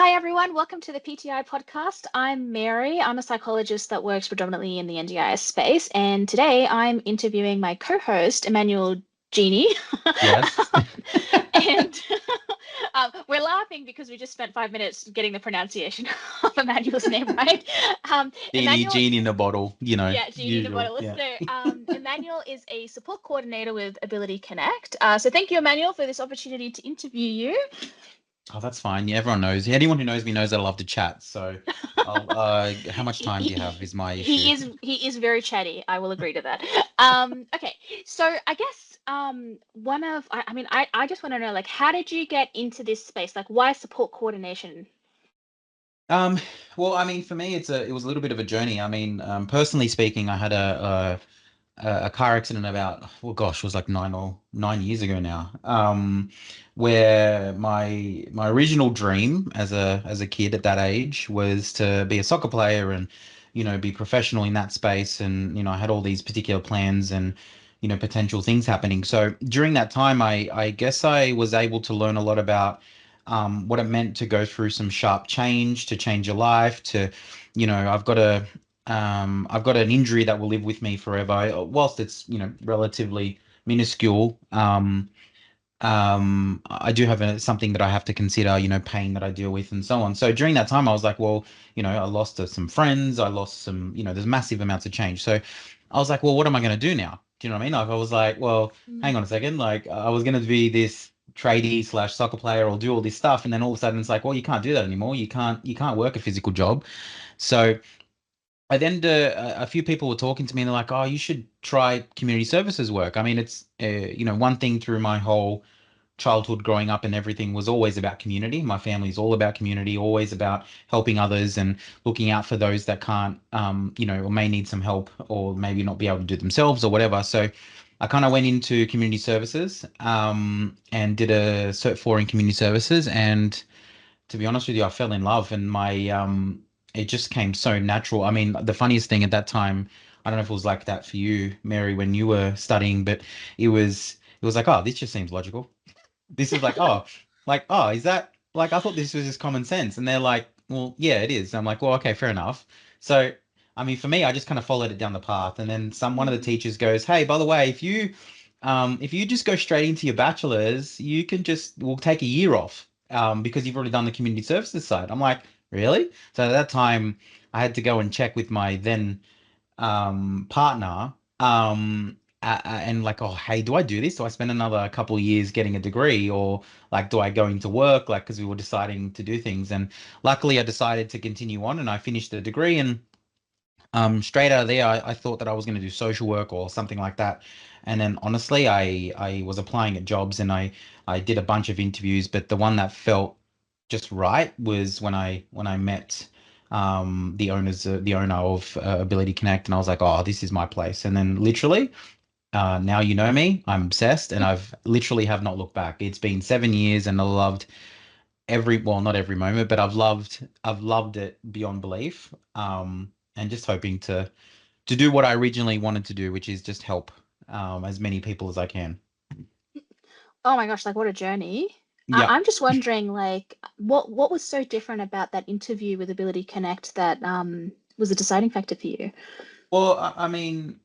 Hi, everyone. Welcome to the PTI podcast. I'm Mary. I'm a psychologist that works predominantly in the NDIS space. And today I'm interviewing my co-host, Emmanuel Genie. Yes. And we're laughing because we just spent 5 minutes getting the pronunciation of Emmanuel's name right. Genie, Emmanuel, genie in a bottle, yeah, Genie in the usual. bottle. Yeah. So Emmanuel is a support coordinator with Ability Connect. So thank you, Emmanuel, for this opportunity to interview you. Oh, that's fine. Yeah, everyone knows. Anyone who knows me knows that I love to chat. So, how much time do you have is my issue. He is very chatty. I will agree to that. Okay, so I guess one of I mean I just want to know, like, how did you get into this space? Like, why support coordination? Um, well, I mean, for me, it was a little bit of a journey. I mean, personally speaking, I had a car accident about, oh gosh, it was like 9 years ago now. Where my original dream as a kid at that age was to be a soccer player and be professional in that space. And I had all these particular plans and potential things happening. So during that time, I guess I was able to learn a lot about what it meant to go through some sharp change, to change your life, to I've got an injury that will live with me forever. Whilst it's, relatively minuscule, I do have something that I have to consider, pain that I deal with and so on. So during that time, I was like, well, I lost some friends, I lost some, there's massive amounts of change. So I was like, well, what am I going to do now? Do you know what I mean? Like, I was like, well, hang on a second. Like, I was going to be this tradie slash soccer player or do all this stuff. And then all of a sudden it's like, well, you can't do that anymore. You can't work a physical job. So I then a few people were talking to me and they're like, "Oh, you should try community services work." I mean, it's one thing through my whole childhood growing up and everything was always about community. My family's all about community, always about helping others and looking out for those that can't, or may need some help or maybe not be able to do it themselves or whatever. So I kind of went into community services, and did a Cert 4 in community services. And to be honest with you, I fell in love and it just came so natural. I mean, the funniest thing at that time, I don't know if it was like that for you, Mary, when you were studying, but it was like, oh, this just seems logical. This is like, oh, is that like I thought this was just common sense. And they're like, well, yeah, it is. I'm like, well, okay, fair enough. So I mean, for me, I just kind of followed it down the path. And then one of the Mm. teachers goes, hey, by the way, if you just go straight into your bachelor's, we'll take a year off, because you've already done the community services side. I'm like, really? So at that time, I had to go and check with my then partner, and like, oh, hey, do I do this? Do I spend another couple of years getting a degree, or like, do I go into work? Like, because we were deciding to do things, and luckily, I decided to continue on, and I finished the degree, and straight out of there, I thought that I was going to do social work or something like that. And then honestly, I was applying at jobs and I did a bunch of interviews, but the one that felt just right was when I met the owner of Ability Connect, and I was like, oh, this is my place. And then literally, now you know me, I'm obsessed, and I've literally have not looked back. It's been 7 years, and I loved well, not every moment, but I've loved it beyond belief. And just hoping to do what I originally wanted to do, which is just help as many people as I can. Oh my gosh, like, what a journey. Yeah. I'm just wondering, like, what was so different about that interview with Ability Connect that was a deciding factor for you? Well, I mean,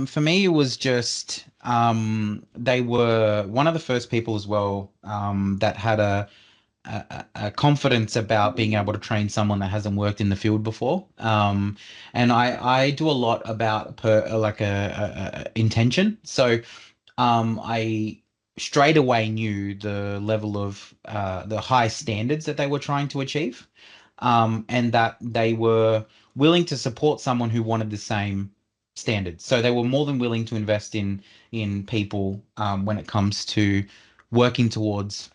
for me, it was just they were one of the first people as well, that had a confidence about being able to train someone that hasn't worked in the field before. And I do a lot about like a intention. So I straight away knew the level of the high standards that they were trying to achieve, and that they were willing to support someone who wanted the same standards. So they were more than willing to invest in people, when it comes to working towards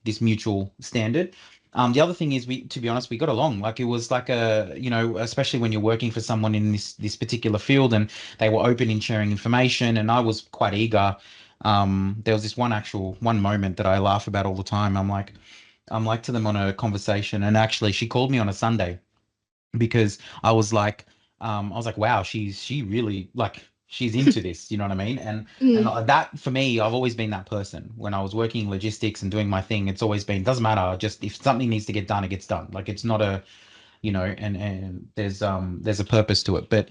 this mutual standard. The other thing is, to be honest, we got along. Like, it was like especially when you're working for someone in this particular field, and they were open in sharing information, and I was quite eager. There was this one moment that I laugh about all the time. I'm like to them on a conversation, and actually, she called me on a Sunday because I was like, wow, she really like. she's into this, you know what I mean? And Mm. that for me, I've always been that person. When I was working logistics and doing my thing, it's always been, doesn't matter, just if something needs to get done, it gets done. Like it's not a, you know, and there's a purpose to it. But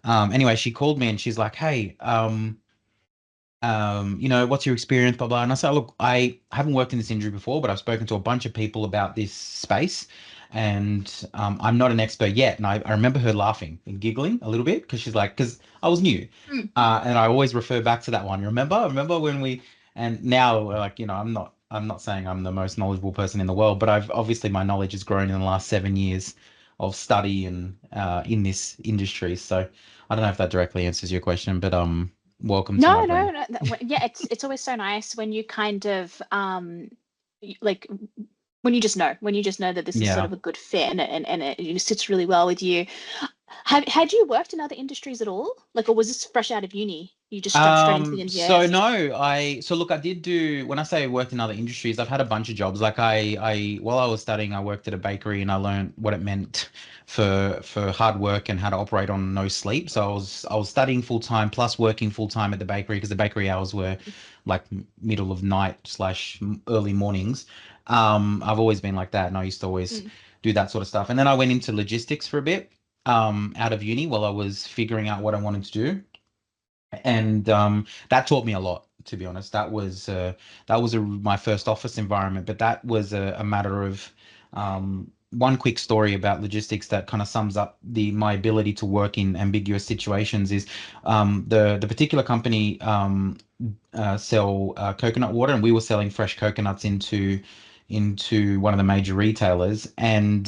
anyway, she called me and she's like, hey, you know, what's your experience, blah blah. And I said, look, I haven't worked in this industry before, but I've spoken to a bunch of people about this space, and I'm not an expert yet. And I remember her laughing and giggling a little bit because she's like, because I was new, Mm. and I always refer back to that one. Remember when we, and now like, you know, I'm not saying I'm the most knowledgeable person in the world, but I've obviously my knowledge has grown in the last 7 years of study and in this industry. So I don't know if that directly answers your question, but welcome to my No, room. no, no. Yeah, it's always so nice when you kind of like when you just know that this is sort Yeah. of a good fit and it sits really well with you. Had you worked in other industries at all? Like, or was this fresh out of uni? You just jumped straight into the So NDIS? no, so look, I did do, when I say I worked in other industries, I've had a bunch of jobs. Like while I was studying, I worked at a bakery and I learned what it meant for hard work and how to operate on no sleep. So I was studying full time plus working full time at the bakery because the bakery hours were like middle of night slash early mornings. I've always been like that and I used to always Mm. do that sort of stuff. And then I went into logistics for a bit, out of uni while I was figuring out what I wanted to do, and that taught me a lot, to be honest. That was my first office environment, but that was a matter of one quick story about logistics that kind of sums up the my ability to work in ambiguous situations is the particular company sell coconut water, and we were selling fresh coconuts into one of the major retailers, and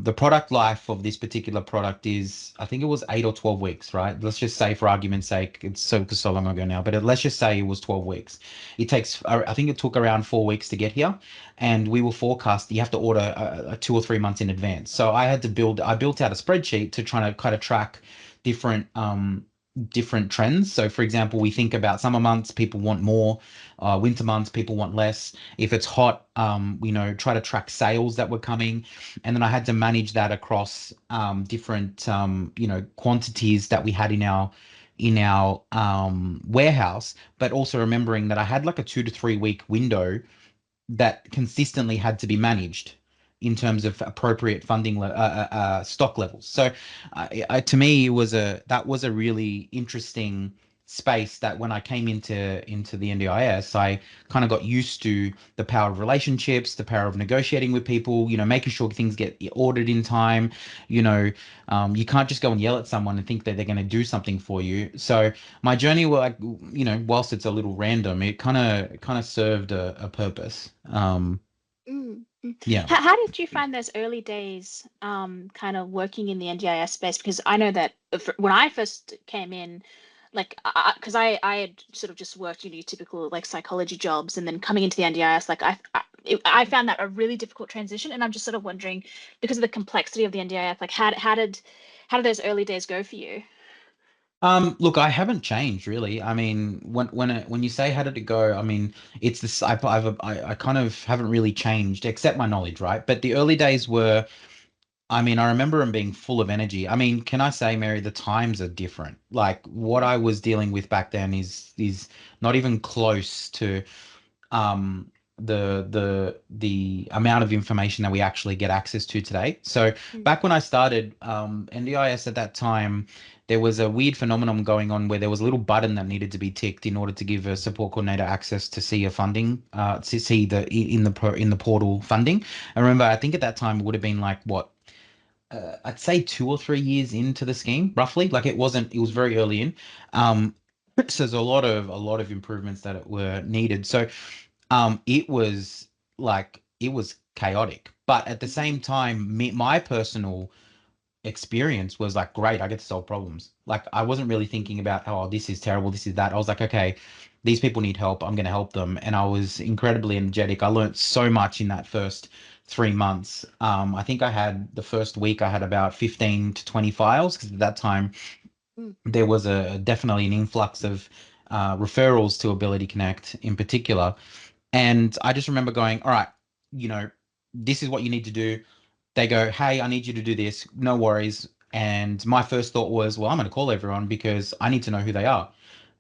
the product life of this particular product is, I think it was 8 or 12 weeks, right? Let's just say, for argument's sake, it's so long ago now, but let's just say it was 12 weeks. It takes, I think it took around 4 weeks to get here, and we were forecast. You have to order 2 or 3 months in advance. So I built out a spreadsheet to try to kind of track different different trends. So, for example, we think about summer months, people want more. Winter months, people want less. If it's hot, try to track sales that were coming, and then I had to manage that across different quantities that we had in our warehouse, but also remembering that I had like a 2 to 3 week window that consistently had to be managed in terms of appropriate stock levels. So, to me, that was a really interesting space that when I came into the NDIS, I kind of got used to the power of relationships, the power of negotiating with people, making sure things get ordered in time. You can't just go and yell at someone and think that they're going to do something for you. So my journey, like, whilst it's a little random, it kind of served a purpose. Mm, mm. Yeah. How did you find those early days, kind of working in the NDIS space? Because I know that when I first came in, like, because I had sort of just worked, your typical like psychology jobs, and then coming into the NDIS, like I found that a really difficult transition, and I'm just sort of wondering, because of the complexity of the NDIS, like how did those early days go for you? Look, I haven't changed really. I mean, when you say how did it go, I mean, it's this. I kind of haven't really changed except my knowledge, right? But the early days were, I mean, I remember them being full of energy. I mean, can I say, Mary, the times are different. Like what Mm, I was dealing with back then is not even close to um the amount of information that we actually get access to today. So mm, back when I started NDIS at that time, there was a weird phenomenon going on where there was a little button that needed to be ticked in order to give a support coordinator access to see a funding, to see in the portal funding. I remember, I think at that time it would have been like what, I'd say 2 or 3 years into the scheme, roughly. Like it wasn't, it was very early in. Um, so there's a lot of improvements that were needed. So it was chaotic, but at the mm, same time, my personal experience was like, great, I get to solve problems. Like I wasn't really mm, thinking about, oh, this is terrible, this is that. I was like, okay, these people need help, I'm going to help them. And I was incredibly energetic. I learned so much in that first 3 months. I think the first week I had about 15 to 20 files because at that time mm, there was definitely an influx of referrals to Ability Connect in particular. And I just remember going, all right, you know, this is what you need to do. They go, hey, I need you to do this. No worries. And my first thought was, well, I'm going to call everyone because I need to know who they are.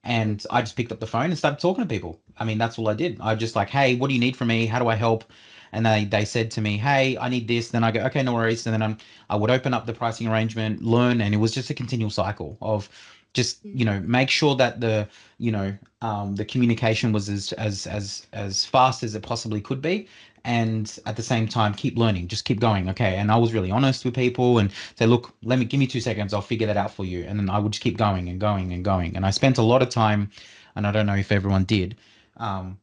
Mm, And I just picked up the phone and started talking to people. I mean, that's all I did. I just like, hey, what do you need from me? How do I help? And they said to me, hey, I need this. Then I go, okay, no worries. And then I would open up the pricing arrangement, learn, and it was just a continual cycle of just, mm, make sure that the communication was as fast as it possibly could be, and at the same time keep learning, just keep going. Okay. And I was really honest with people and say, look, give me 2 seconds, I'll figure that out for you. And then I would just keep going and going and going. And I spent a lot of time, and I don't know if everyone did, um,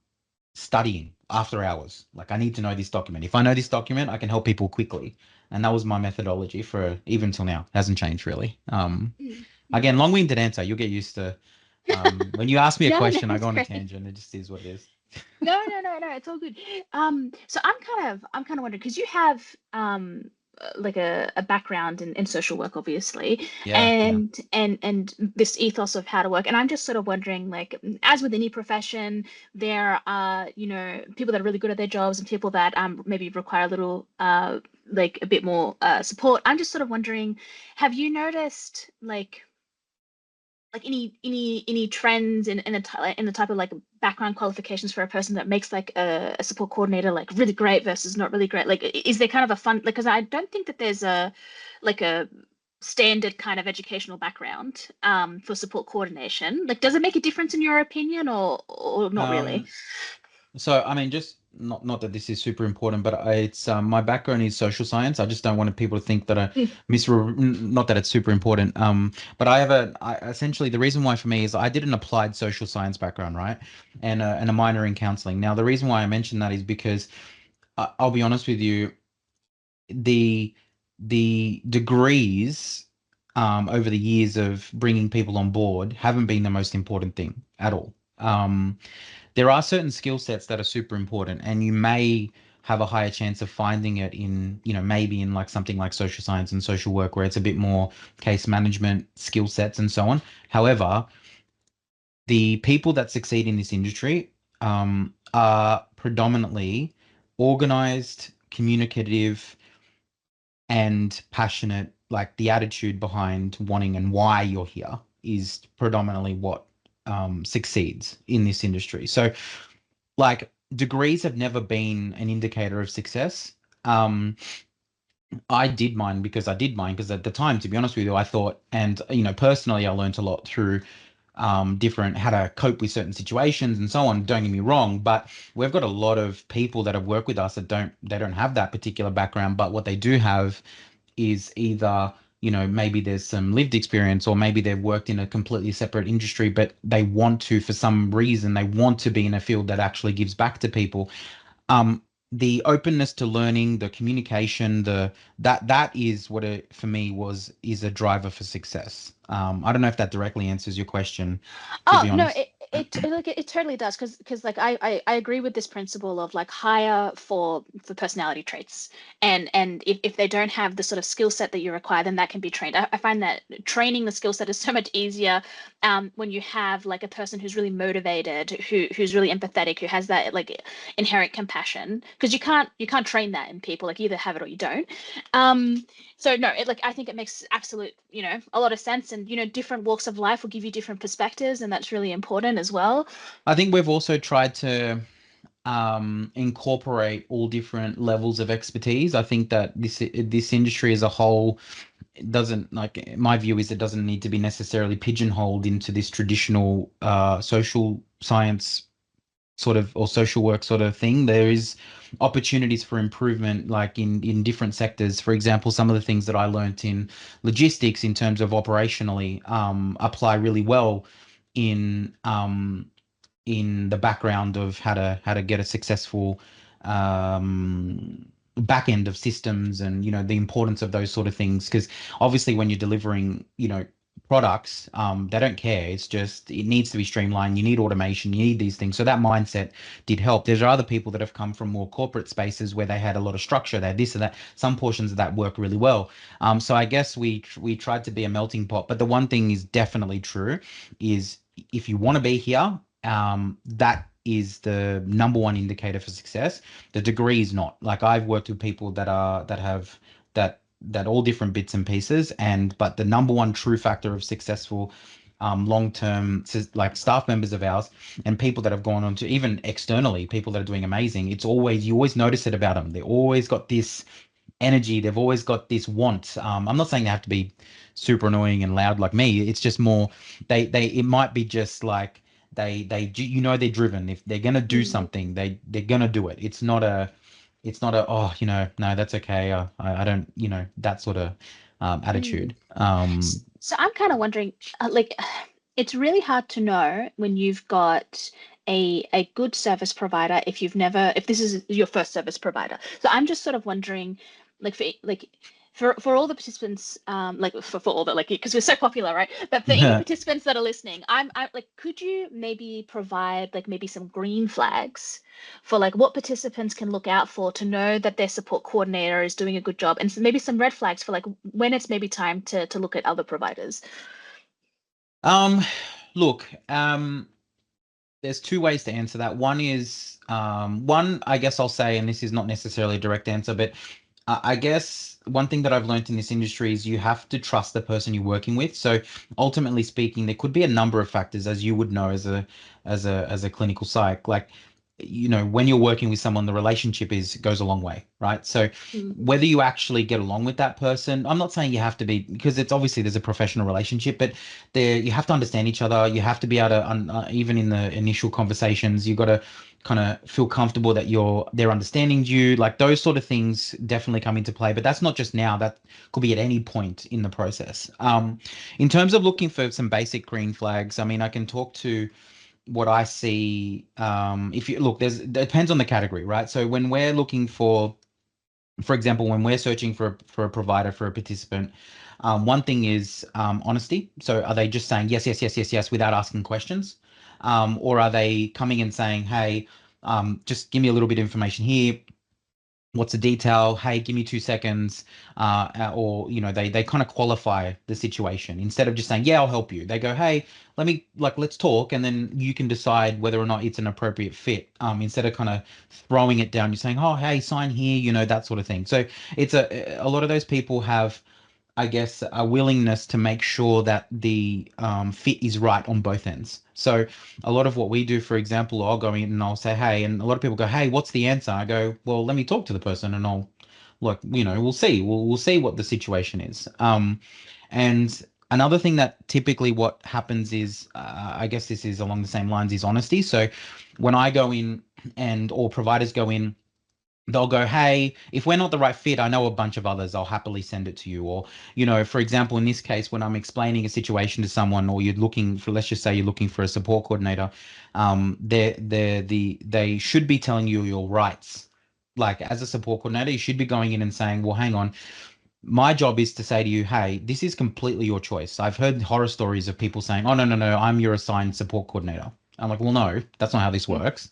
studying after hours. Like, I need to know this document. If I know this document, I can help people quickly. And that was my methodology for even till now. It hasn't changed really. mm, mm. Again, long-winded answer. You'll get used to, when you ask me a No, no, question, I it's go on a great. tangent. It just is what it is. No, no, no, no, it's all good. So I'm kind of wondering because you have like a background in social work, obviously, Yeah, yeah. and this ethos of how to work. And I'm just sort of wondering, like, as with any profession, there are, people that are really good at their jobs and people that maybe require a little like a bit more support. I'm just sort of wondering, have you noticed like any trends in the type of like background qualifications for a person that makes like a support coordinator like really great versus not really great? Like, is there kind of a fun, like, because I don't think that there's a standard kind of educational background for support coordination. Like, does it make a difference in your opinion, or not really? Um, So, I mean, just not that this is super important, but it's my background is social science. I just don't want people to think that Mm, not that it's super important. But essentially the reason why for me is I did an applied social science background, right, and a minor in counseling. Now, the reason why I mention that is because I'll be honest with you, the the degrees over the years of bringing people on board haven't been the most important thing at all. There are certain skill sets that are super important, and you may have a higher chance of finding it in, maybe in like something like social science and social work where it's a bit more case management skill sets and so on. However, the people that succeed in this industry are predominantly organized, communicative, and passionate. Like, the attitude behind wanting and why you're here is predominantly what succeeds in this industry. So, like, degrees have never been an indicator of success. Um, I did mine because at the time, to be honest with you, I thought, and personally, I learned a lot through different how to cope with certain situations and so on. Don't get me wrong, but we've got a lot of people that have worked with us that don't have that particular background, but what they do have is either maybe there's some lived experience, or maybe they've worked in a completely separate industry, but they want to, for some reason, they want to be in a field that actually gives back to people. um the openness to learning, the communication, that is what it for me was is a driver for success. I don't know if that directly answers your question, to Oh be no, honest. it totally does, because like I agree with this principle of like hire for personality traits, and if they don't have the sort of skill set that you require, then that can be trained. I find that training the skill set is so much easier when you have like a person who's really motivated, who's really empathetic, who has that like inherent compassion, because you can't train that in people. Like, you either have it or you don't. Um, so no, like, I think it makes absolute, a lot of sense, and different walks of life will give you different perspectives, and that's really important as well. I think we've also tried to incorporate all different levels of expertise. I think that this industry as a whole, it doesn't, like, my view is it doesn't need to be necessarily pigeonholed into this traditional social science sort of, or social work sort of thing. There is opportunities for improvement, like in different sectors. For example, some of the things that I learnt in logistics in terms of operationally apply really well in the background of how to get a successful back end of systems, and the importance of those sort of things. Because obviously when you're delivering products, they don't care. It's just, it needs to be streamlined. You need automation, you need these things. So that mindset did help. There's other people that have come from more corporate spaces where they had a lot of structure, they had this and that. Some portions of that work really well. So I guess we tried to be a melting pot. But the one thing is definitely true is, if you want to be here, that is the number one indicator for success. The degree is not. Like, I've worked with people that have that that all different bits and pieces, and but the number one true factor of successful long-term like staff members of ours and people that have gone on to even externally, people that are doing amazing, it's always, you always notice it about them. They always got this energy. They've always got this want. I'm not saying they have to be super annoying and loud like me. It's just more it might be just like they're driven. If they're gonna do Mm. something, they're gonna do it. It's not a oh no, that's okay. I don't, that sort of Mm. attitude. So I'm kind of wondering, like, it's really hard to know when you've got a good service provider if you've never, if this is your first service provider. So I'm just sort of wondering, like, for all the participants, like for all the, like, because we're so popular, right? But for any participants that are listening, I'm like, could you maybe provide like maybe some green flags for like what participants can look out for to know that their support coordinator is doing a good job, and maybe some red flags for like when it's maybe time to look at other providers. um, Look, there's two ways to answer that. One is one, I guess I'll say, and this is not necessarily a direct answer, but I guess one thing that I've learned in this industry is you have to trust the person you're working with. So ultimately speaking, there could be a number of factors, as you would know as a clinical psych. Like, when you're working with someone, the relationship is goes a long way, right? So Mm, whether you actually get along with that person, I'm not saying you have to be, because it's obviously there's a professional relationship, but there you have to understand each other. You have to be able to even in the initial conversations, you got to kind of feel comfortable that they're understanding you. Like those sort of things definitely come into play, but that's not just now. That could be at any point in the process. In terms of looking for some basic green flags, I mean, I can talk to what I see. If you look, it depends on the category, right? So when we're looking for example, when we're searching for a provider for a participant, one thing is honesty. So are they just saying yes, yes, yes, yes, yes without asking questions? Or are they coming and saying, hey, just give me a little bit of information here. What's the detail? Hey, give me 2 seconds. Or, they kind of qualify the situation instead of just saying, yeah, I'll help you. They go, hey, let's talk. And then you can decide whether or not it's an appropriate fit. Instead of kind of throwing it down, you're saying, oh, hey, sign here, that sort of thing. So it's a lot of those people have, I guess, a willingness to make sure that the fit is right on both ends. So a lot of what we do, for example, I'll go in and I'll say, hey, and a lot of people go, hey, what's the answer? I go, well, let me talk to the person and I'll look, we'll see. We'll see what the situation is. And another thing that typically what happens is, I guess this is along the same lines, is honesty. So when I go in and or providers go in, they'll go, hey, if we're not the right fit, I know a bunch of others, I'll happily send it to you. Or, for example, in this case, when I'm explaining a situation to someone, or you're looking for, let's just say you're looking for a support coordinator, they should be telling you your rights. Like as a support coordinator, you should be going in and saying, well, hang on, my job is to say to you, hey, this is completely your choice. I've heard horror stories of people saying, oh, no, no, no, I'm your assigned support coordinator. I'm like, well, no, that's not how this mm, works.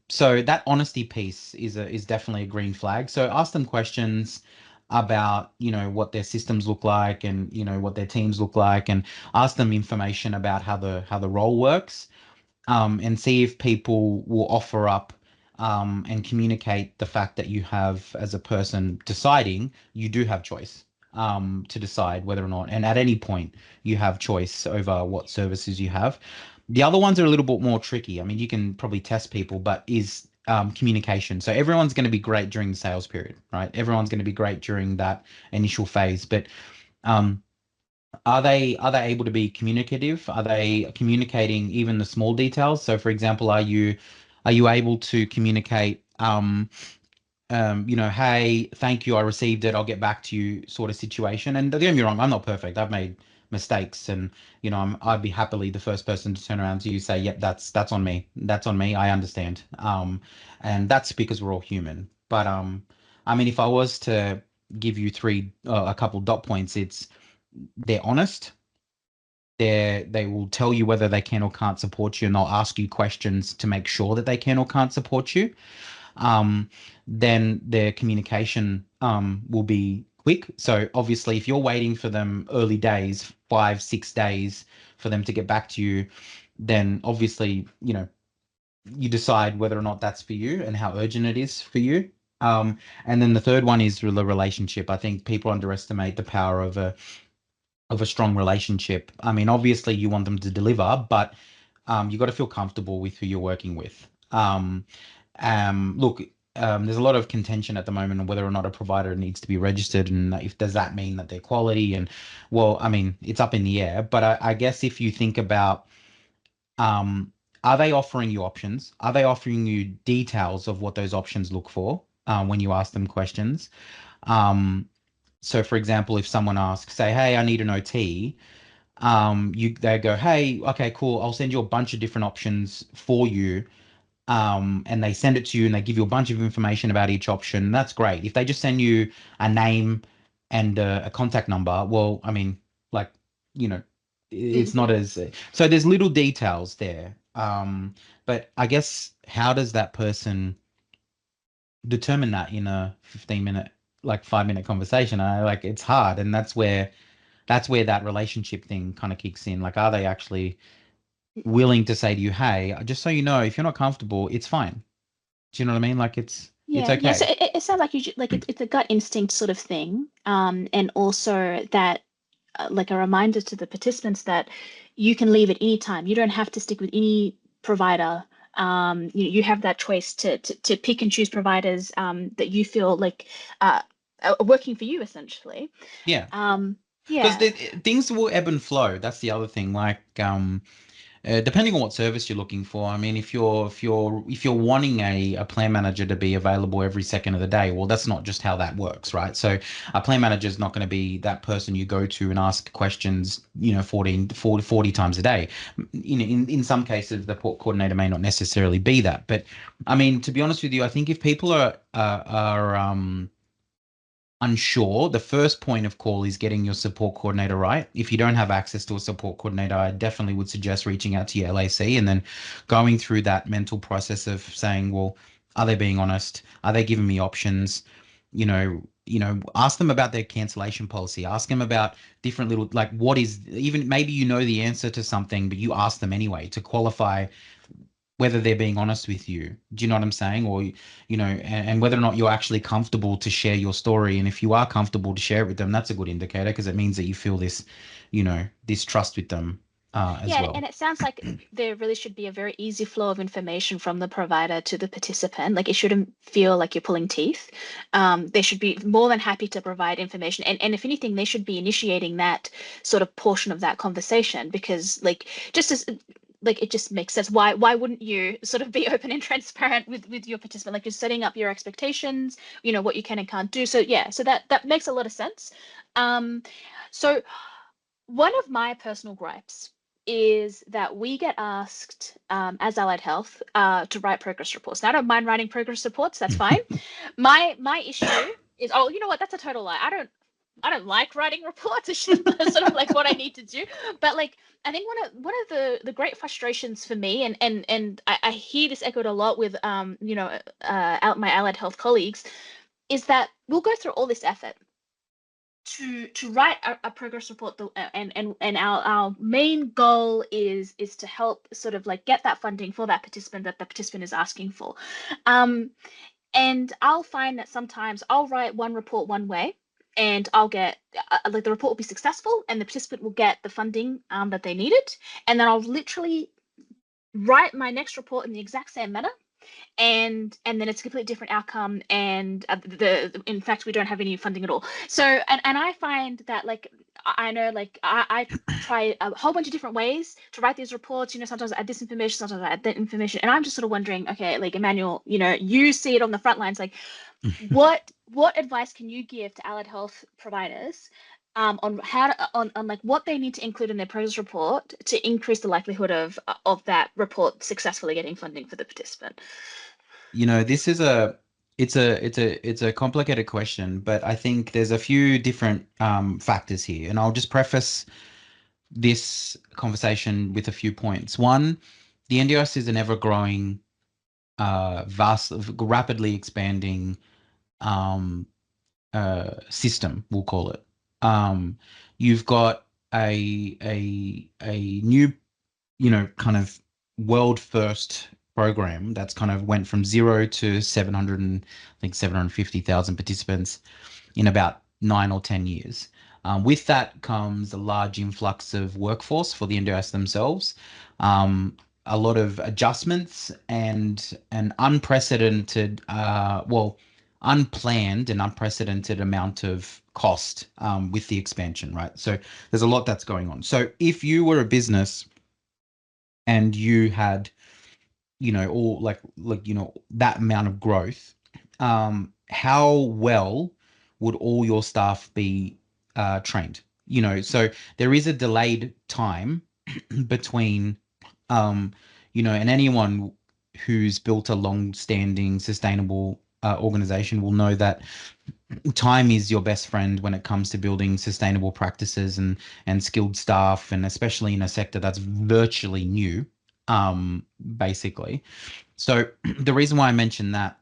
So that honesty piece is definitely a green flag. So ask them questions about, what their systems look like and, what their teams look like, and ask them information about how the role works, and see if people will offer up and communicate the fact that you have, as a person deciding, you do have choice to decide whether or not, and at any point, you have choice over what services you have. The other ones are a little bit more tricky. I mean, you can probably test people, but is communication. So everyone's going to be great during the sales period, right? Everyone's going to be great during that initial phase, but um, are they able to be communicative? Are they communicating even the small details? So, for example, are you able to communicate, hey, thank you, I received it, I'll get back to you, sort of situation? And don't get me wrong, I'm not perfect. I've made mistakes, and I'd be happily the first person to turn around to you say, yep, that's on me. That's on me. I understand. And that's because we're all human. But I mean, if I was to give you a couple dot points, it's they're honest. They will tell you whether they can or can't support you, and they'll ask you questions to make sure that they can or can't support you. Then their communication will be quick. So obviously, if you're waiting for them early days, 5, 6 days for them to get back to you, then obviously, you decide whether or not that's for you and how urgent it is for you. And then the third one is the relationship. I think people underestimate the power of a strong relationship. I mean, obviously you want them to deliver, but you got to feel comfortable with who you're working with. Look, there's a lot of contention at the moment on whether or not a provider needs to be registered, and if does that mean that they're quality? And well, I mean, it's up in the air. But I guess if you think about, um, are they offering you options? Are they offering you details of what those options look for when you ask them questions? Um, so, for example, if someone asks, say, "Hey, I need an OT," they go, "Hey, okay, cool. I'll send you a bunch of different options for you." And they send it to you and they give you a bunch of information about each option. That's great. If they just send you a name and a contact number, well, I mean, like, you know, it's not as so there's little details there. But I guess how does that person determine that in a 15-minute, like 5-minute conversation? I like it's hard, and that's where that relationship thing kind of kicks in. Like, are they actually willing to say to you, "Hey, just so you know, if you're not comfortable, it's fine." Do you know what I mean? Like it's Yeah, yeah. So okay. it sounds like like it's a gut instinct sort of thing, and also that like a reminder to the participants that you can leave at any time. You don't have to stick with any provider. You have that choice to pick and choose providers that you feel like are working for you essentially. Yeah. Um, Because yeah, things will ebb and flow. That's the other thing. Like depending on what service you're looking for. I mean, if you're wanting a plan manager to be available every second of the day, well, that's not just how that works, right? So a plan manager is not going to be that person you go to and ask questions, 40 times a day. In some cases, the port coordinator may not necessarily be that. But I mean, to be honest with you, I think if people are unsure, the first point of call is getting your support coordinator right. If you don't have access to a support coordinator, I definitely would suggest reaching out to your LAC and then going through that mental process of saying, well, are they being honest? Are they giving me options? Ask them about their cancellation policy. Ask them about different little, like, what is, even maybe you know the answer to something, but you ask them anyway to qualify whether they're being honest with you. Do you know what I'm saying? Or, and whether or not you're actually comfortable to share your story. And if you are comfortable to share it with them, that's a good indicator because it means that you feel this trust with them as yeah, well. and it sounds like there really should be a very easy flow of information from the provider to the participant. Like it shouldn't feel like you're pulling teeth. They should be more than happy to provide information, and if anything, they should be initiating that sort of portion of that conversation because, like, just as like it just makes sense. Why wouldn't you sort of be open and transparent with your participant? Like you're setting up your expectations, what you can and can't do. So yeah, so that makes a lot of sense. Um, so one of my personal gripes is that we get asked as allied health to write progress reports. Now, I don't mind writing progress reports. That's fine. My issue is, oh, you know what? That's a total lie. I don't like writing reports. It's just sort of like what I need to do. But like I think one of the great frustrations for me, and I hear this echoed a lot with my allied health colleagues, is that we'll go through all this effort to write a progress report, and our main goal is to help sort of like get that funding for that participant that the participant is asking for. um and I'll find that sometimes I'll write one report one way and I'll get like the report will be successful and the participant will get the funding that they needed, and then I'll literally write my next report in the exact same manner, and then it's a completely different outcome, and the in fact we don't have any funding at all. So and I find that like I know like I try a whole bunch of different ways to write these reports. Sometimes I add this information, sometimes I add that information, and I'm just sort of wondering, okay, like Emmanuel, you see it on the front lines, like what advice can you give to allied health providers on how to, on like what they need to include in their progress report to increase the likelihood of that report successfully getting funding for the participant? This is it's a complicated question, but I think there's a few different factors here, and I'll just preface this conversation with a few points. One, the NDIS is an ever-growing, vast, rapidly expanding um, system, we'll call it. Um, you've got a new, kind of world first program that's kind of went from 0 to 700 and I think 750,000 participants in about 9 or 10 years. With that comes a large influx of workforce for the NDIS themselves, a lot of adjustments, and an unprecedented, unplanned and unprecedented amount of cost with the expansion, right? So there's a lot that's going on. So if you were a business and you had, all that amount of growth, how well would all your staff be trained? So there is a delayed time between, and anyone who's built a long-standing, sustainable organization will know that time is your best friend when it comes to building sustainable practices and skilled staff, and especially in a sector that's virtually new, basically. So the reason why I mentioned that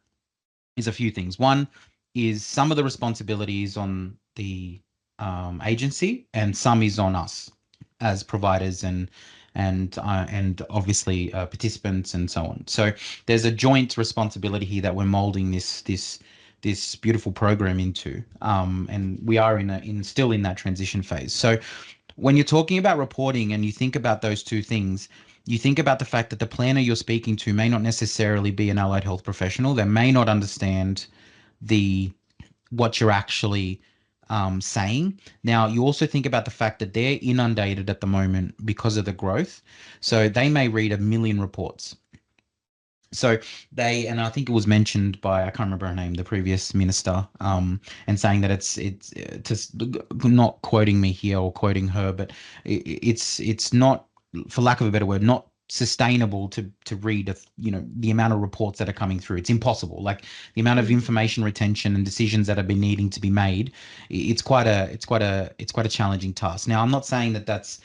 is a few things. One is some of the responsibilities on the agency, and some is on us as providers and obviously participants and so on. So there's a joint responsibility here that we're molding this beautiful program into, and we are still in that transition phase. So when you're talking about reporting and you think about those two things, you think about the fact that the planner you're speaking to may not necessarily be an allied health professional. They may not understand the what you're actually saying. Now, you also think about the fact that they're inundated at the moment because of the growth. So they may read a million reports. So and I think it was mentioned by, I can't remember her name, the previous minister, and saying that it's just not quoting me here or quoting her, but it's not, for lack of a better word, not sustainable to read the amount of reports that are coming through. It's impossible. Like the amount of information retention and decisions that have been needing to be made, it's quite a challenging task. Now, I'm not saying that that's,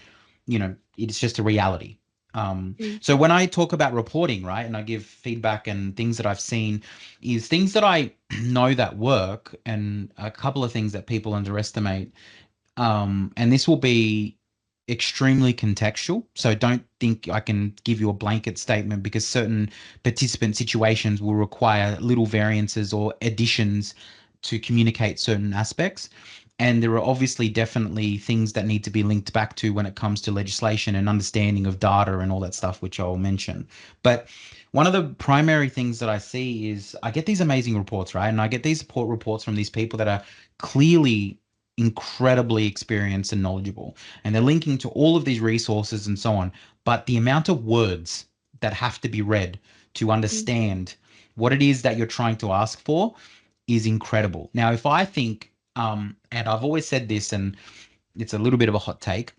it's just a reality. So when I talk about reporting, right, and I give feedback and things that I've seen, is things that I know that work, and a couple of things that people underestimate. And this will be extremely contextual. So don't think I can give you a blanket statement, because certain participant situations will require little variances or additions to communicate certain aspects. And there are obviously definitely things that need to be linked back to when it comes to legislation and understanding of data and all that stuff, which I'll mention. But one of the primary things that I see is I get these amazing reports, right? And I get these support reports from these people that are clearly incredibly experienced and knowledgeable, and they're linking to all of these resources and so on. But the amount of words that have to be read to understand what it is that you're trying to ask for is incredible. Now, if I think, and I've always said this, and it's a little bit of a hot take,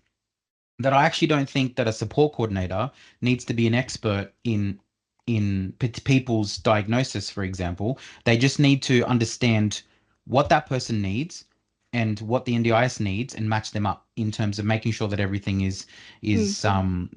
that I actually don't think that a support coordinator needs to be an expert in people's diagnosis, for example. They just need to understand what that person needs and what the NDIS needs, and match them up in terms of making sure that everything is I'm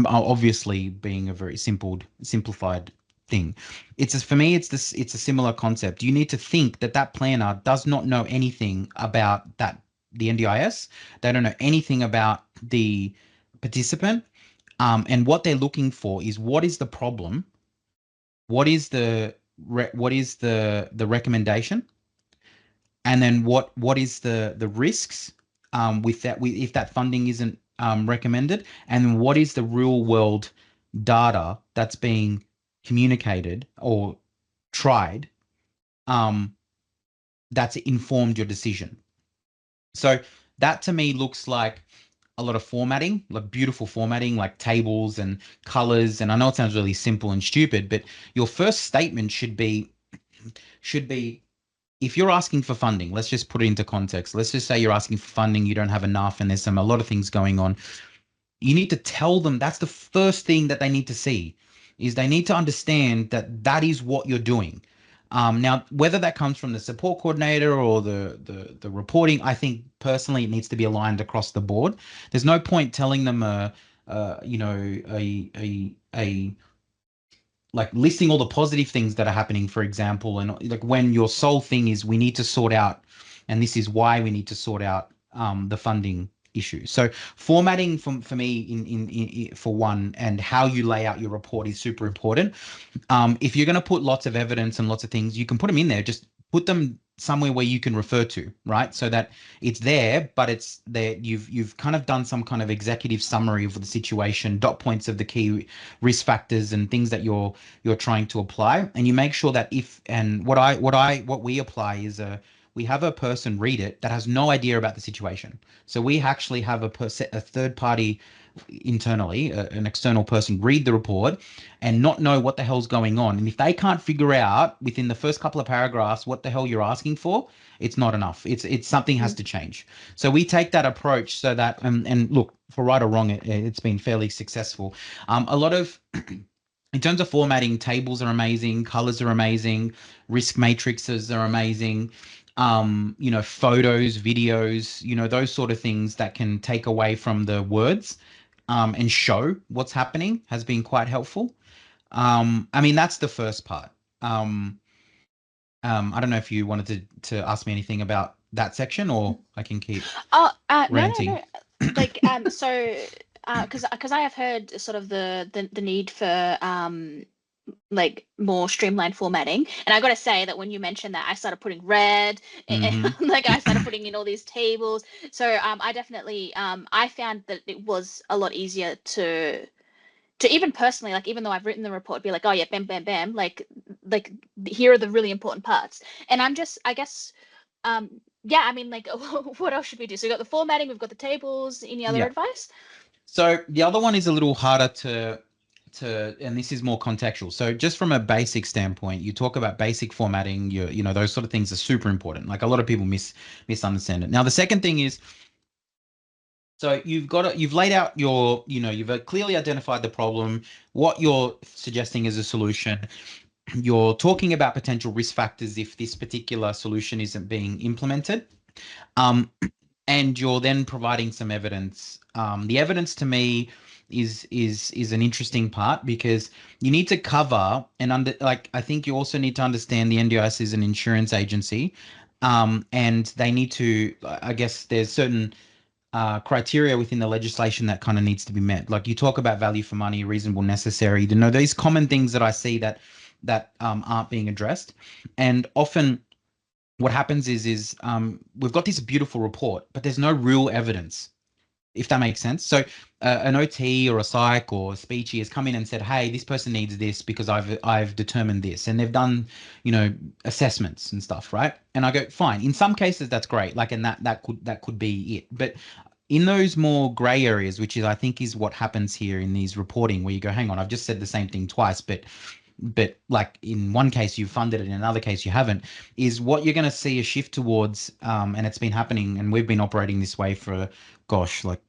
obviously being a very simplified thing. For me, it's a similar concept. You need to think that that planner does not know anything about the NDIS. They don't know anything about the participant. And what they're looking for is, what is the problem? What is the recommendation? And then what is the risks with that, if that funding isn't recommended? And what is the real world data that's being communicated or tried, that's informed your decision? So that to me looks like a lot of formatting, like beautiful formatting, like tables and colors. And I know it sounds really simple and stupid, but your first statement should be, if you're asking for funding, let's just put it into context. Let's just say you're asking for funding, you don't have enough, and there's a lot of things going on. You need to tell them, that's the first thing that they need to see, is they need to understand that that is what you're doing. Now, whether that comes from the support coordinator or the reporting, I think personally it needs to be aligned across the board. There's no point telling them a like listing all the positive things that are happening, for example, and like when your sole thing is, we need to sort out, and this is why we need to sort out the funding. issue. So formatting for me for one, and how you lay out your report is super important. If you're going to put lots of evidence and lots of things, you can put them in there. Just put them somewhere where you can refer to, right? So that it's there, but it's there. You've kind of done some kind of executive summary of the situation, dot points of the key risk factors and things that you're trying to apply, and you make sure that if and what we apply is we have a person read it that has no idea about the situation. So we actually have a third party internally, an external person, read the report and not know what the hell's going on. And if they can't figure out within the first couple of paragraphs what the hell you're asking for, it's not enough. It's something has Mhm. to change. So we take that approach so that and look, for right or wrong, it's been fairly successful. A lot of in terms of formatting, tables are amazing, colors are amazing, risk matrices are amazing. Photos, videos, those sort of things that can take away from the words, and show what's happening has been quite helpful. I mean, that's the first part. Um, I don't know if you wanted to ask me anything about that section, or I can keep Oh, no, no, ranting. no. Like, so, because I have heard sort of the need for like more streamlined formatting, and I got to say that when you mentioned that, I started putting red, Hmm. like I started putting in all these tables. So I definitely I found that it was a lot easier to even personally, like even though I've written the report, be like, oh yeah, bam, bam, bam, like here are the really important parts. And I'm just, I guess, yeah, I mean, like, what else should we do? So we got the formatting, we've got the tables. Any other Yeah. advice? So the other one is a little harder to, and this is more contextual. So just from a basic standpoint, you talk about basic formatting, those sort of things are super important. Like a lot of people misunderstand it. Now, the second thing is, so you've laid out you've clearly identified the problem, what you're suggesting is a solution. You're talking about potential risk factors if this particular solution isn't being implemented. Um, and you're then providing some evidence. The evidence to me is an interesting part, because you need to cover and like I think you also need to understand the NDIS is an insurance agency, and they need to. I guess there's certain criteria within the legislation that kind of needs to be met. Like you talk about value for money, reasonable, necessary. These common things that I see that aren't being addressed, and often what happens is we've got this beautiful report, but there's no real evidence, if that makes sense. So an OT or a psych or a speechy has come in and said, "Hey, this person needs this because I've determined this," and they've done, assessments and stuff, right? And I go, "Fine." In some cases, that's great. Like, and that could be it. But in those more gray areas, which is I think is what happens here in these reporting, where you go, "Hang on, I've just said the same thing twice, but like in one case you funded it, in another case you haven't," is what you're going to see a shift towards, and it's been happening, and we've been operating this way for, gosh, like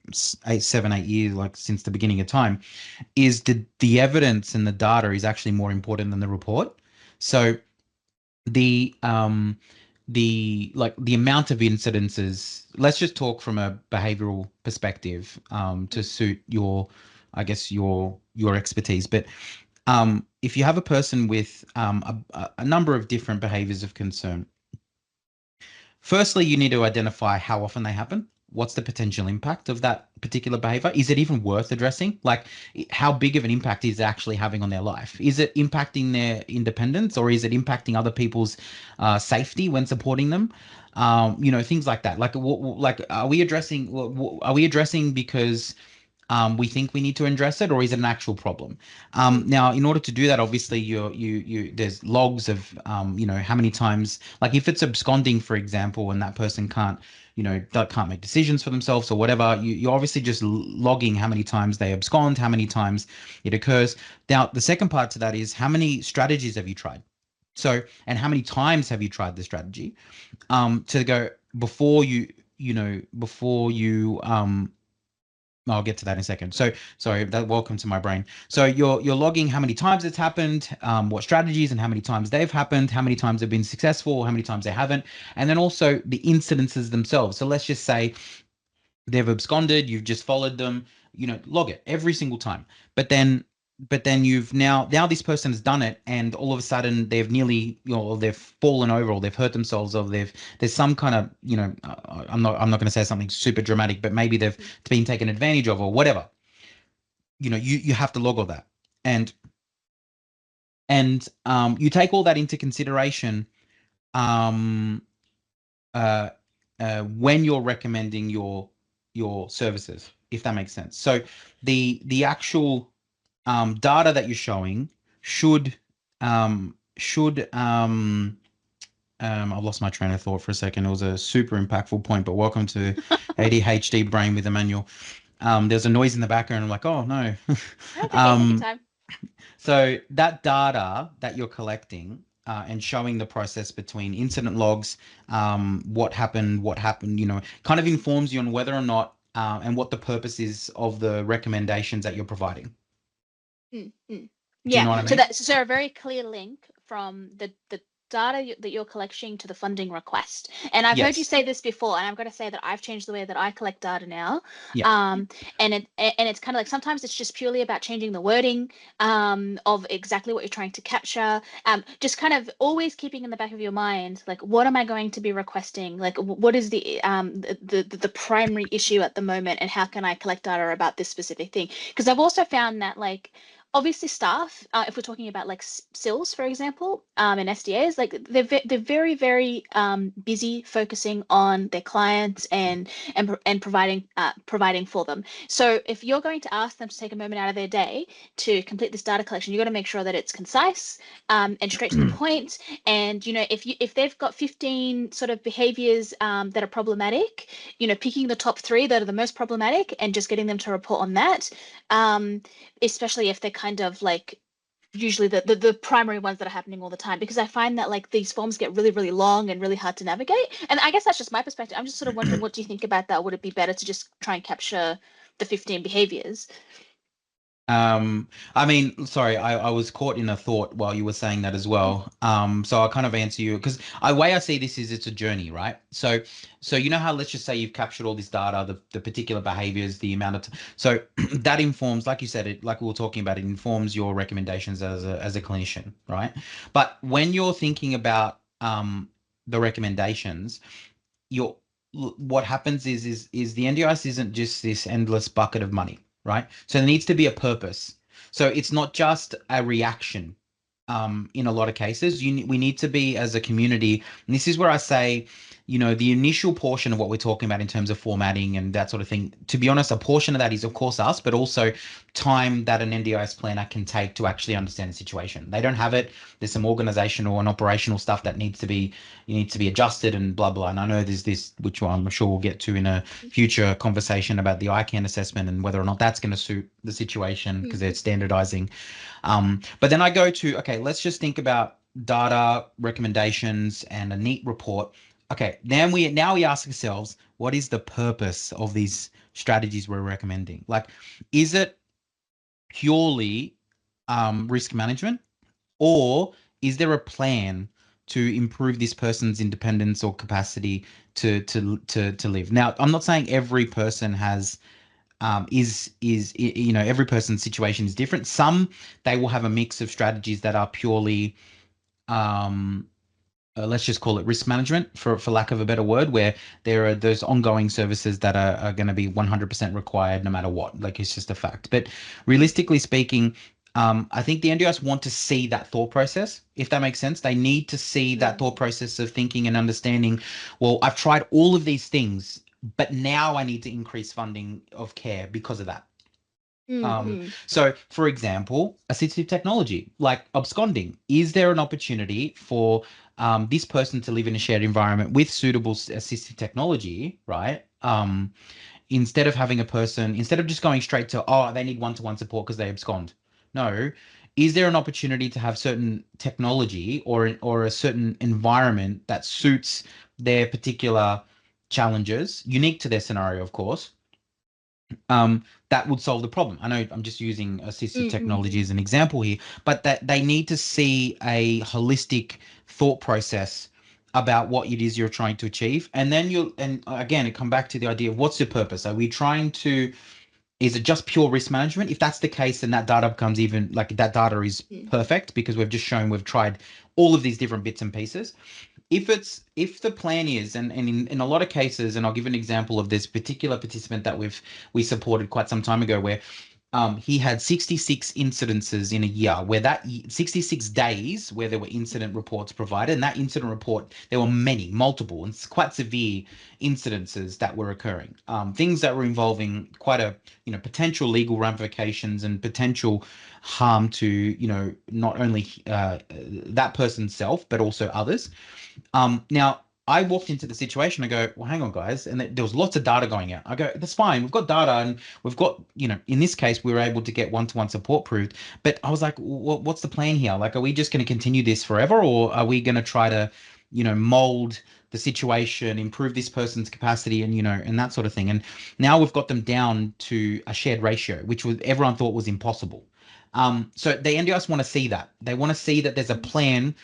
8 7 8 years, like since the beginning of time, is the evidence and the data is actually more important than the report. So the amount of incidences, let's just talk from a behavioral perspective, to suit your, I guess, your expertise. But if you have a person with a number of different behaviors of concern, firstly, you need to identify how often they happen. What's the potential impact of that particular behavior? Is it even worth addressing? Like, how big of an impact is it actually having on their life? Is it impacting their independence, or is it impacting other people's safety when supporting them? Things like that. Like, are we addressing because we think we need to address it, or is it an actual problem? Mm, Now, in order to do that, obviously, there's logs of, how many times, like if it's absconding, for example, and that person can't, that can't make decisions for themselves or whatever, you're obviously just logging how many times they abscond, how many times it occurs. Now, the second part to that is how many strategies have you tried? So, and how many times have you tried the strategy? To go before you. I'll get to that in a second. So sorry, that welcome to my brain. So you're logging how many times it's happened, what strategies and how many times they've happened, how many times they've been successful, how many times they haven't, and then also the incidences themselves. So let's just say they've absconded, you've just followed them, log it every single time. But then but then you've now this person has done it, and all of a sudden they've nearly, or they've fallen over, or they've hurt themselves, or there's some kind of, I'm not going to say something super dramatic, but maybe they've been taken advantage of or whatever. You have to log all that, and you take all that into consideration, um uh, when you're recommending your services, if that makes sense. So the actual data that you're showing should I've lost my train of thought for a second. It was a super impactful point, but welcome to ADHD Brain with Emmanuel. There's a noise in the background. I'm like, oh no. That's okay. Take your um, time. so that data that you're collecting, and showing the process between incident logs, what happened, kind of informs you on whether or not, and what the purpose is of the recommendations that you're providing. Mm, mm. Do you Yeah, know what I so mean? that's a very clear link from the data that you're collecting to the funding request. And I've heard you Yes. say this before, and I'm going to say that I've changed the way that I collect data now. Yeah. Um, and it's kind of like sometimes it's just purely about changing the wording of exactly what you're trying to capture. Just kind of always keeping in the back of your mind, like what am I going to be requesting? Like what is the primary issue at the moment, and how can I collect data about this specific thing? Because I've also found that like obviously staff, if we're talking about like SILs, for example, and SDAs, like they're very very busy focusing on their clients and providing for them. So if you're going to ask them to take a moment out of their day to complete this data collection, you got to make sure that it's concise and straight to the point. And if they've got 15 sort of behaviors that are problematic, picking the top three that are the most problematic and just getting them to report on that. Um, Especially if they're kind of like usually the primary ones that are happening all the time, because I find that like these forms get really really long and really hard to navigate. And I guess that's just my perspective. I'm just sort of wondering, what do you think about that? Would it be better to just try and capture the 15 behaviors? I mean, sorry, I was caught in a thought while you were saying that as well. So I'll kind of answer you, because the way I see this is it's a journey, right? So you know how, let's just say you've captured all this data, the particular behaviors, the amount of so that informs, like you said, it, like we were talking about, it informs your recommendations as a clinician, right? But when you're thinking about the recommendations, you're what happens is the NDIS isn't just this endless bucket of money, right? So there needs to be a purpose. So it's not just a reaction. In a lot of cases, we need to be, as a community, and this is where I say, the initial portion of what we're talking about in terms of formatting and that sort of thing. To be honest, a portion of that is, of course, us, but also time that an NDIS planner can take to actually understand the situation. They don't have it. There's some organizational and operational stuff that needs to be adjusted and blah blah. And I know there's this, which I'm sure we'll get to in a future conversation, about the ICANN assessment and whether or not that's going to suit the situation, because they're Mm-hmm. standardizing. But then I go to, okay, let's just think about data recommendations and a neat report. Okay, then we ask ourselves, what is the purpose of these strategies we're recommending? Like, is it purely risk management, or is there a plan to improve this person's independence or capacity to live? Now, I'm not saying every person has every person's situation is different. Some, they will have a mix of strategies that are purely, um let's just call it risk management, for lack of a better word, where there are those ongoing services that are going to be 100% required no matter what. Like, it's just a fact. But realistically speaking, I think the NDIS want to see that thought process, if that makes sense. They need to see that thought process of thinking and understanding, well, I've tried all of these things, but now I need to increase funding of care because of that. Mm-hmm. So, for example, assistive technology like absconding. Is there an opportunity for this person to live in a shared environment with suitable assistive technology, right? Instead of having a person, instead of just going straight to, oh, they need one-to-one support because they abscond. No, is there an opportunity to have certain technology, or a certain environment that suits their particular challenges, unique to their scenario, of course, that would solve the problem. I know I'm just using assistive Mm-hmm. technology as an example here, but that they need to see a holistic thought process about what it is you're trying to achieve. And then and again, it come back to the idea of, what's your purpose? Are we trying to Is it just pure risk management? If that's the case, then that data becomes even like that data is Mm, perfect because we've just shown we've tried all of these different bits and pieces. If the plan is, and in a lot of cases, and I'll give an example of this particular participant that we supported quite some time ago, where he had 66 incidences in a year, where 66 days where there were incident reports provided, and that incident report, there were many, multiple, and quite severe incidences that were occurring. Things that were involving quite a, potential legal ramifications and potential harm to, not only that person's self, but also others. Now I walked into the situation. I go, well, hang on, guys, and there was lots of data going out. I go, that's fine. We've got data, and we've got, in this case, we were able to get one-to-one support proved. But I was like, what's the plan here? Like, are we just going to continue this forever, or are we going to try to, mold the situation, improve this person's capacity, and and that sort of thing? And now we've got them down to a shared ratio, which was everyone thought was impossible. So the NDIS want to see that. They want to see that there's a plan,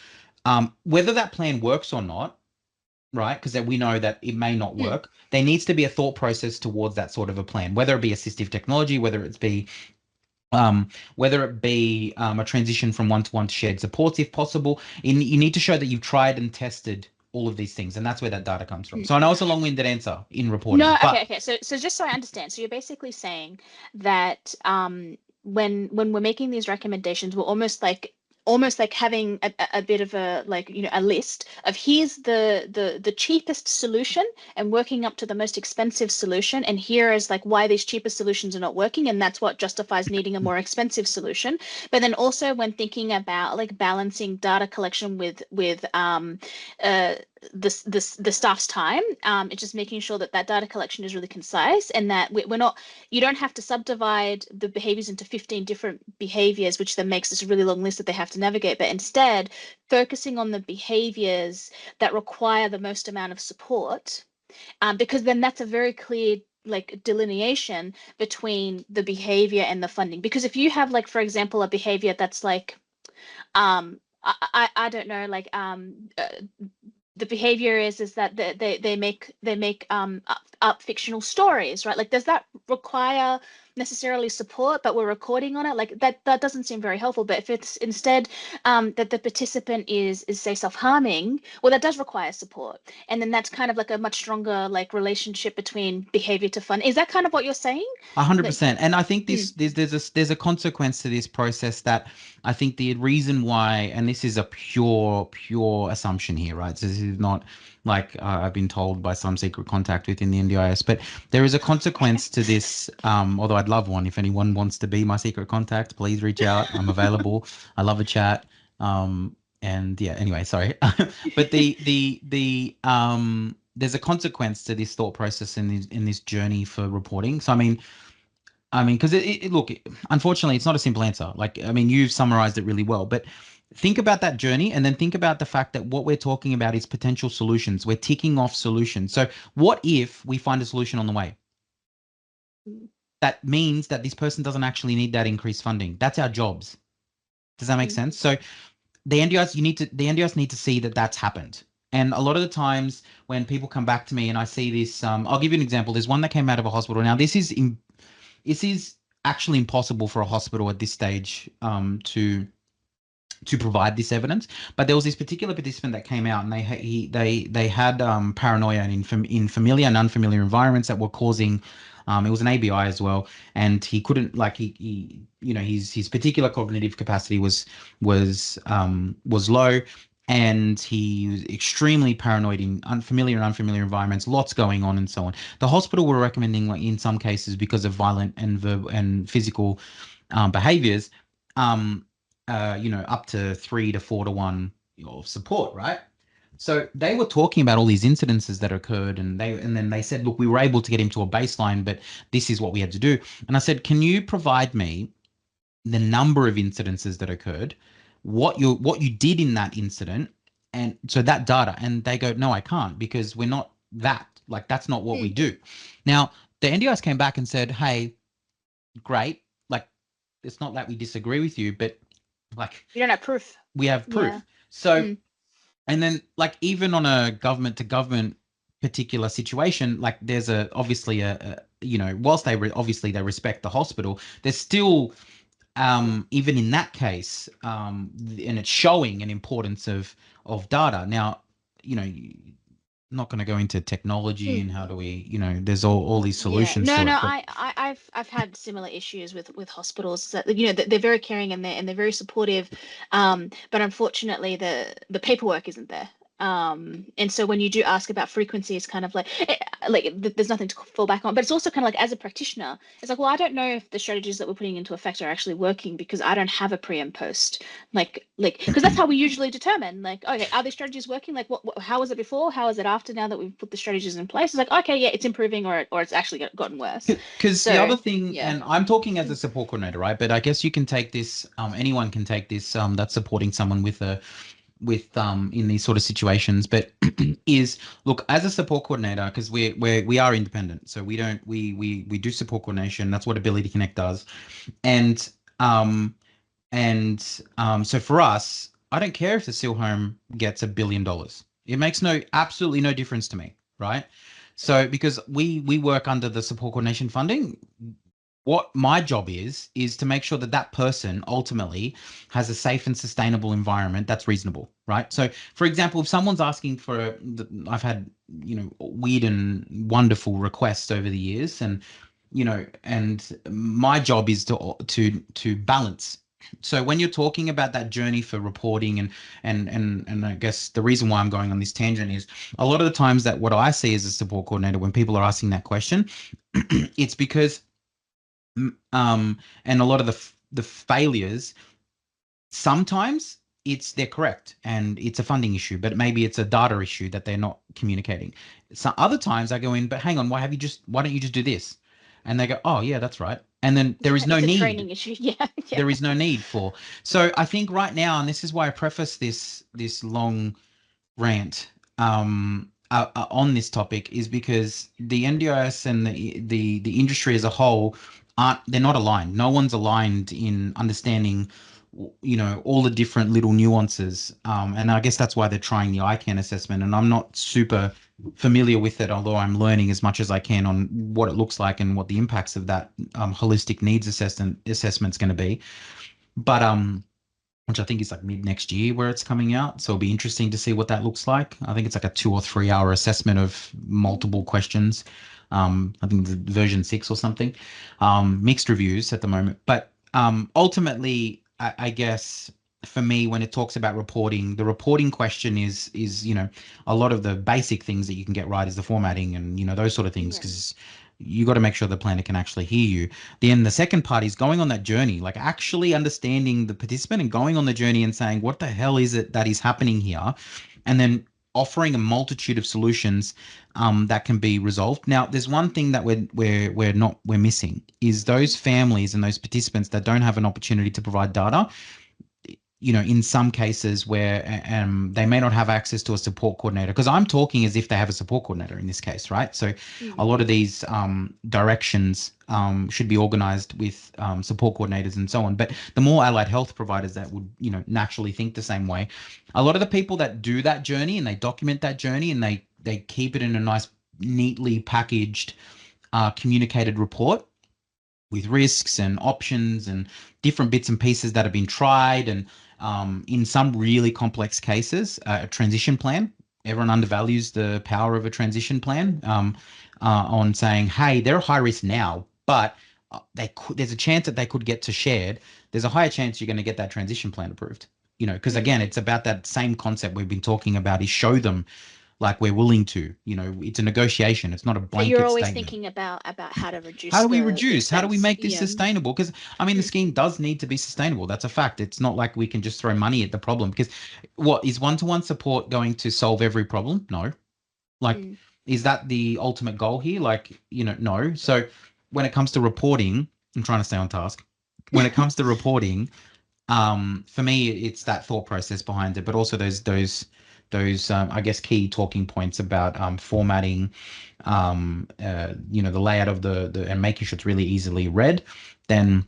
whether that plan works or not, right? Because we know that it may not mm, work. There needs to be a thought process towards that sort of a plan, whether it be assistive technology, whether it be a transition from one-to-one to shared supports, if possible. You need to show that you've tried and tested all of these things, and that's where that data comes from. mm. So I know it's a long-winded answer in No, reporting, but okay. So just so I understand, so you're basically saying that when we're making these recommendations, we're almost like having a bit of a like a list of here's the cheapest solution and working up to the most expensive solution, and here is like why these cheaper solutions are not working, and that's what justifies needing a more expensive solution. But then also when thinking about like balancing data collection with uh the staff's time. It's just making sure that that data collection is really concise, and that we're not. You don't have to subdivide the behaviors into 15 different behaviors, which then makes this a really long list that they have to navigate. But instead, focusing on the behaviors that require the most amount of support, because then that's a very clear like delineation between the behavior and the funding. Because if you have like, for example, a behavior that's like I don't know, like the behavior is that they make up fictional stories, right? Like, does that require necessarily support, but we're recording on it? Like that doesn't seem very helpful. But if it's instead that the participant is say self-harming, well, that does require support, and then that's kind of like a much stronger like relationship between behavior to fun. Is that kind of what you're saying? Like, 100%. And I think mm, there's a consequence to this process that I think the reason why, and this is a pure assumption here, right? So this is not like I've been told by some secret contact within the NDIS, but there is a consequence to this. Although I'd love one. If anyone wants to be my secret contact, please reach out. I'm available. I love a chat. And yeah, anyway, sorry. But there's a consequence to this thought process in this journey for reporting. So I mean, because look, unfortunately, it's not a simple answer. Like, I mean, you've summarized it really well, but think about that journey and then think about the fact that what we're talking about is potential solutions. We're ticking off solutions. So what if we find a solution on the way? That means that this person doesn't actually need that increased funding. That's our jobs. Does that make mm, sense? So the NDIS need to see that that's happened. And a lot of the times when people come back to me and I see this, I'll give you an example. There's one that came out of a hospital. Now, this is actually impossible for a hospital at this stage to provide this evidence. But there was this particular participant that came out, and they had paranoia in familiar and unfamiliar environments that were causing. It was an ABI as well, and he couldn't like he his particular cognitive capacity was low, and he was extremely paranoid in unfamiliar environments, lots going on, and so on. The hospital were recommending, like in some cases, because of violent and physical behaviors, um, up to 3 to 4 to 1 of support, right? So they were talking about all these incidences that occurred, and then they said, look, we were able to get him to a baseline, but this is what we had to do. And I said, can you provide me the number of incidences that occurred, what you did in that incident, and so that data? And they go, no, I can't, because we're not that, like, that's not what we mm. do. Now, the NDIS came back and said, hey, great, like, it's not that we disagree with you, but like, You don't have proof. we have Yeah. proof. So, Mm, and then like even on a government to government particular situation, like there's obviously whilst obviously they respect the hospital, there's still even in that case, and it's showing an importance of data. Now, not going to go into technology and how do we, there's all these Yeah, solutions to no, it, but I've had similar issues with hospitals that they're very caring and they're very supportive, but unfortunately the paperwork isn't there. And so when you do ask about frequency, it's kind of there's nothing to fall back on. But it's also kind of like as a practitioner, it's like, well, I don't know if the strategies that we're putting into effect are actually working because I don't have a pre and post. Because that's how we usually determine, like, okay, are these strategies working? Like, how was it before? How is it after now that we've put the strategies in place? It's like, okay, yeah, it's improving or it's actually gotten worse. because the other So, thing, yeah. and I'm talking as a support coordinator, right? But I guess you can take this, anyone can take this, that's supporting someone with in these sort of situations, but is look as a support coordinator, because we are independent, so we don't we do support coordination. That's what Ability Connect does. And um so for us, I don't care if the SEAL home gets $1 billion. It makes absolutely no difference to me, right? So because we work under the support coordination funding, what my job is to make sure that that person ultimately has a safe and sustainable environment that's reasonable, right? So for example, if someone's asking for I've had weird and wonderful requests over the years, and my job is to balance. So when you're talking about that journey for reporting, and I guess the reason why I'm going on this tangent is a lot of the times that what I see as a support coordinator when people are asking that question, it's because and a lot of the failures, sometimes they're correct and it's a funding issue, but maybe it's a data issue that they're not communicating. So other times I go in, but hang on, why don't you just do this? And they go, oh yeah, that's right. And then there is no It's a need. training issue. Yeah, yeah. There is no need for. So I think right now, and this is why I preface this long rant on this topic, is because the NDIS and the industry as a whole they're not aligned. No one's aligned in understanding, all the different little nuances. And I guess that's why they're trying the ICANN assessment. And I'm not super familiar with it, although I'm learning as much as I can on what it looks like and what the impacts of that holistic needs assessment is going to be. But which I think is like mid next year where it's coming out. So it'll be interesting to see what that looks like. I think it's like a 2 or 3 hour assessment of multiple questions. I think the version 6 or something. Mixed reviews at the moment, but ultimately, I guess for me, when it talks about reporting, the reporting question is a lot of the basic things that you can get right is the formatting and those sort of things, Yeah. because you got to make sure the planner can actually hear you. Then the second part is going on that journey, like actually understanding the participant and going on the journey and saying, what the hell is it that is happening here? And then offering a multitude of solutions that can be resolved. Now, there's one thing that we're missing is those families and those participants that don't have an opportunity to provide data, in some cases where they may not have access to a support coordinator, because I'm talking as if they have a support coordinator in this case, right? So a lot of these directions should be organized with support coordinators and so on. But the more allied health providers that would, naturally think the same way, a lot of the people that do that journey and they document that journey and they keep it in a nice, neatly packaged, communicated report with risks and options and different bits and pieces that have been tried. And in some really complex cases, a transition plan. Everyone undervalues the power of a transition plan, on saying, hey, they're high risk now, but there's a chance that they could get to shared. There's a higher chance you're going to get that transition plan approved. Because again, it's about that same concept we've been talking about, is show them like we're willing to. It's a negotiation. It's not a So you're blanket always statement. thinking about how to How reduce do we the reduce? How do we expense. make this Yeah. sustainable? Because I mean, the Mm, scheme does need to be sustainable. That's a fact. It's not like we can just throw money at the problem. Because what is one-to-one support going to solve every problem? No. Like, mm. is that the ultimate goal here? Like, no. So when it comes to reporting, I'm trying to stay on task. When it comes to reporting, for me, it's that thought process behind it, but also those I guess key talking points about formatting, the layout of the and making sure it's really easily read. Then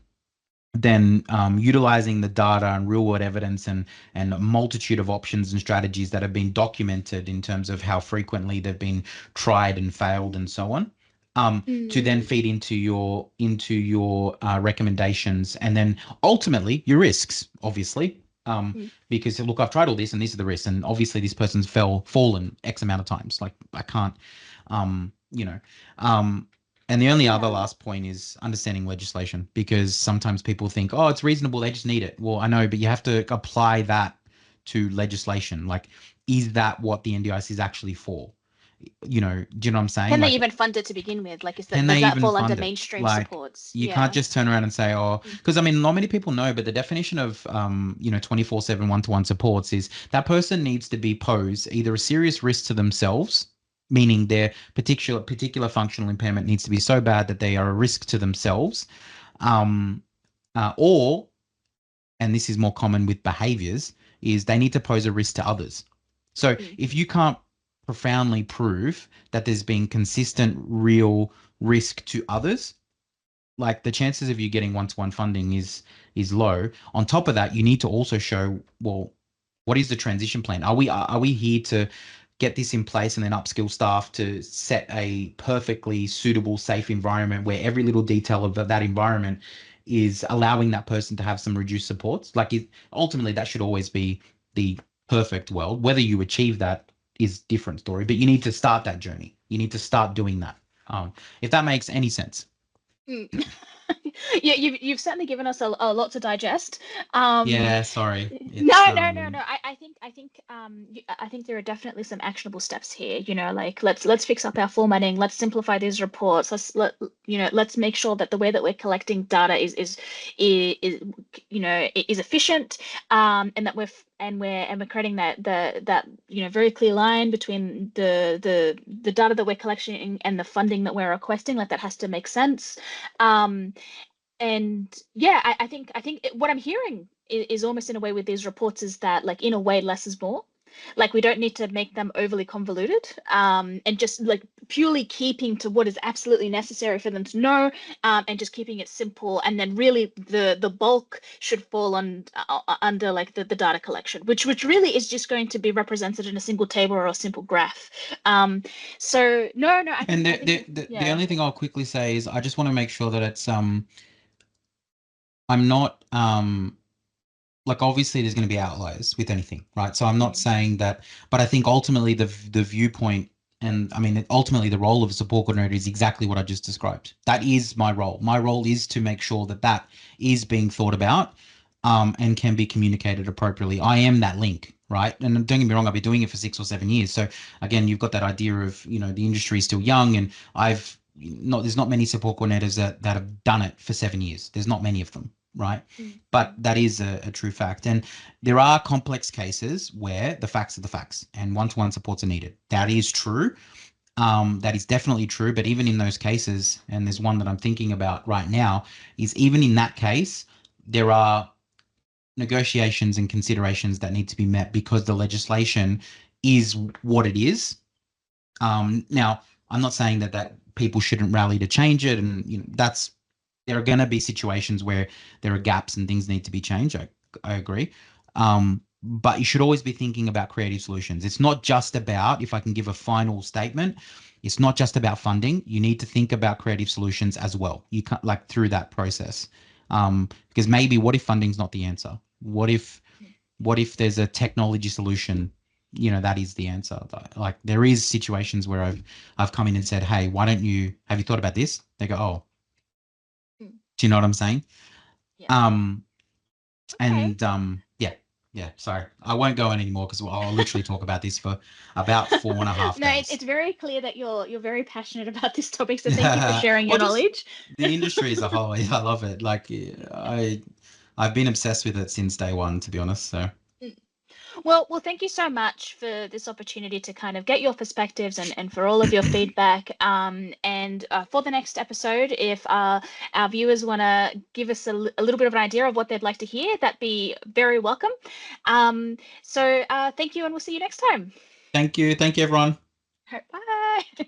then utilizing the data and real world evidence and a multitude of options and strategies that have been documented in terms of how frequently they've been tried and failed and so on, to then Mm, feed into your recommendations, and then ultimately your risks, obviously. mm, Because look, I've tried all this and these are the risks, and obviously this person's fallen X amount of times. Like I can't, um, you know, um, and the only other yeah. last point is understanding legislation, because sometimes people think, oh, it's reasonable, they just need it. Well, I know, but you have to apply that to legislation. Like, is that what the NDIS is actually for? Do you know what I'm saying? Can they Like, even fund it to begin with? Like, is that can does they that even fall under fund it? mainstream Like, supports? you can't Yeah. just turn around and say, oh, Mm, because I mean, not many people know, but the definition of 24/7 one-to-one supports is that person needs to be posed either a serious risk to themselves, meaning their particular functional impairment needs to be so bad that they are a risk to themselves, um, or, and this is more common with behaviors, is they need to pose a risk to others. So mm, if you can't profoundly prove that there's been consistent real risk to others, like the chances of you getting one-to-one funding is low. On top of that, you need to also show, well, what is the transition plan? Are we here to get this in place and then upskill staff to set a perfectly suitable, safe environment where every little detail of that environment is allowing that person to have some reduced supports? Like, ultimately, that should always be the perfect world. Whether you achieve that is different story, but you need to start that journey. You need to start doing that. If that makes any sense. mm. Yeah, you've certainly given us a lot to digest. Um, Yeah, sorry. It's no, no, no, no. I think there are definitely some actionable steps here. Like let's fix up our formatting. Let's simplify these reports. Let's make sure that the way that we're collecting data is is efficient. And that we're creating that very clear line between the data that we're collecting and the funding that we're requesting. Like that has to make sense. Um, and yeah, I think what I'm hearing is almost in a way with these reports is that like in a way less is more. Like we don't need to make them overly convoluted, and just like purely keeping to what is absolutely necessary for them to know, and just keeping it simple. And then really the bulk should fall on under like the data collection, which really is just going to be represented in a single table or a simple graph. Um, so no, I think And I the, think the the the yeah. only thing I'll quickly say is I just want to make sure that it's I'm not like, obviously there's going to be outliers with anything, right? So I'm not Mm, saying that, but I think ultimately the viewpoint, and I mean ultimately the role of a support coordinator is exactly what I just described. That is my role. My role is to make sure that that is being thought about, and can be communicated appropriately. I am that link, right? And don't get me wrong, I've been doing it for 6 or 7 years. So again, you've got that idea of, the industry is still young, and there's not many support coordinators that have done it for 7 years. There's not many of them, right? mm, But mm, that is a true fact. And there are complex cases where the facts are the facts and one-to-one supports are needed. That is true. That is definitely true. But even in those cases, and there's one that I'm thinking about right now, is even in that case, there are negotiations and considerations that need to be met because the legislation is what it is. Now, I'm not saying that people shouldn't rally to change it, and there are going to be situations where there are gaps and things need to be changed. I agree. But you should always be thinking about creative solutions. It's not just about, if I can give a final statement, it's not just about funding. You need to think about creative solutions as well. You can't, like, through that process. Because maybe, what if funding's not the answer? mm, What if there's a technology solution, that is the answer? Like, there is situations where I've come in and said, hey, why don't you have you thought about this? They go, oh, mm. do you know what I'm saying? Yeah. um Okay. and yeah, sorry, I won't go on anymore because I'll literally talk about this for about 4.5 No, days. it's very clear that you're very passionate about this topic, so thank you for sharing your Or just knowledge. the industry as a whole. I love it. Like, I've been obsessed with it since day one, to be honest. So Mm. Well, thank you so much for this opportunity to kind of get your perspectives and for all of your feedback. And for the next episode, if our viewers want to give us a little bit of an idea of what they'd like to hear, that'd be very welcome. So thank you, and we'll see you next time. thank you everyone. Bye.